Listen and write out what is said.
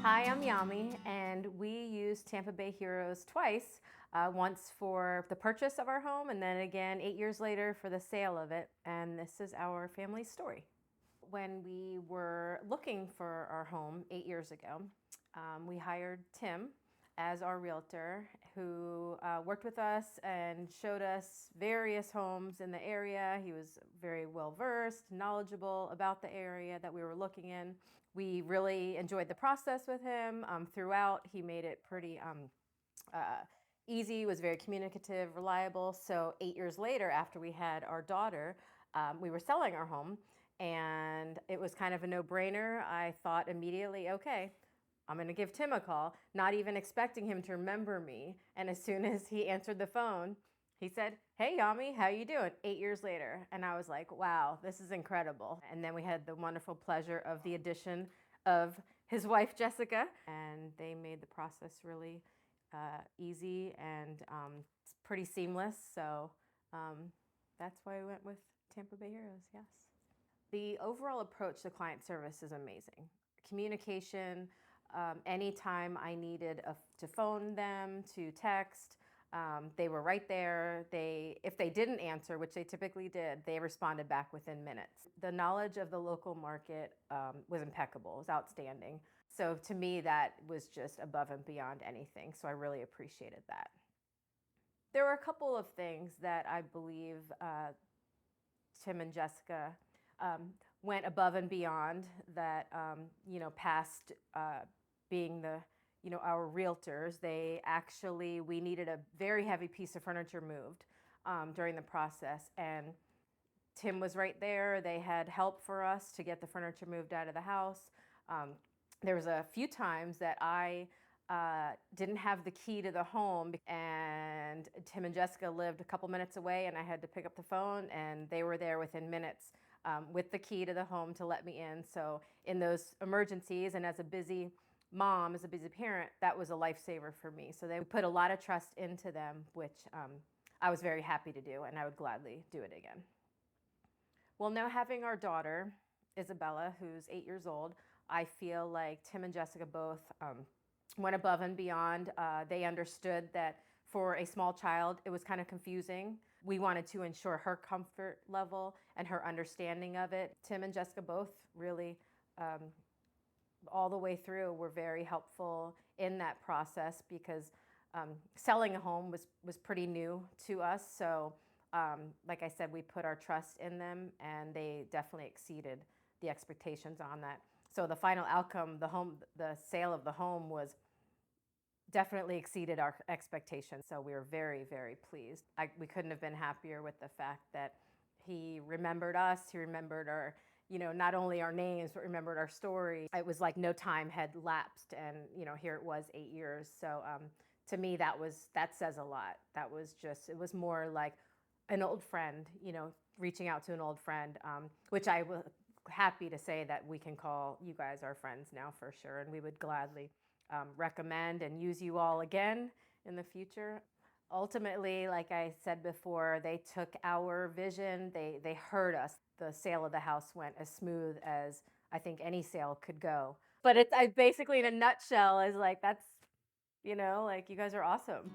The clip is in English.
Hi, I'm Yami, and we used Tampa Bay Heroes twice. Once for the purchase of our home, and then again 8 years later for the sale of it. And this is our family story. When we were looking for our home 8 years ago, we hired Tim as our realtor who worked with us and showed us various homes in the area. He was very well versed, knowledgeable about the area that we were looking in. We really enjoyed the process with him throughout. He made it pretty uh, easy, was very communicative, reliable. So 8 years later, after we had our daughter, we were selling our home, and it was kind of a no-brainer. I thought immediately, okay, I'm going to give Tim a call, not even expecting him to remember me. And as soon as he answered the phone, he said, "Hey, Yami, how you doing?" 8 years later. And I was like, wow, this is incredible. And then we had the wonderful pleasure of the addition of his wife, Jessica, and they made the process really easy and it's pretty seamless. So that's why we went with Tampa Bay Heroes, yes. The overall approach to client service is amazing. Communication, anytime I needed to phone them, to text, they were right there. If they didn't answer, which they typically did, they responded back within minutes. The knowledge of the local market was impeccable, was outstanding. So to me, that was just above and beyond anything. So I really appreciated that. There were a couple of things that I believe Tim and Jessica went above and beyond that, past being our realtors. We needed a very heavy piece of furniture moved during the process, and Tim was right there. They had help for us to get the furniture moved out of the house. There was a few times that I didn't have the key to the home, and Tim and Jessica lived a couple minutes away, and I had to pick up the phone, and they were there within minutes with the key to the home to let me in. So in those emergencies, and as a busy mom, as a busy parent, that was a lifesaver for me. So they put a lot of trust into them, which I was very happy to do, and I would gladly do it again. Well, now having our daughter, Isabella, who's 8 years old, I feel like Tim and Jessica both went above and beyond. They understood that for a small child, it was kind of confusing. We wanted to ensure her comfort level and her understanding of it. Tim and Jessica both really, all the way through, were very helpful in that process because selling a home was pretty new to us. So like I said, we put our trust in them, and they definitely exceeded the expectations on that. So the final outcome, the sale of the home, was definitely exceeded our expectations. So we were very, very pleased. We couldn't have been happier with the fact that he remembered us. He remembered our, not only our names, but remembered our story. It was like no time had lapsed, and here it was 8 years. So to me, that says a lot. It was more like an old friend, reaching out to an old friend, which I was happy to say that we can call you guys our friends now for sure. And we would gladly recommend and use you all again in the future. Ultimately, like I said before, they took our vision, they heard us. The sale of the house went as smooth as I think any sale could go. But basically, in a nutshell, is like, that's, like, you guys are awesome.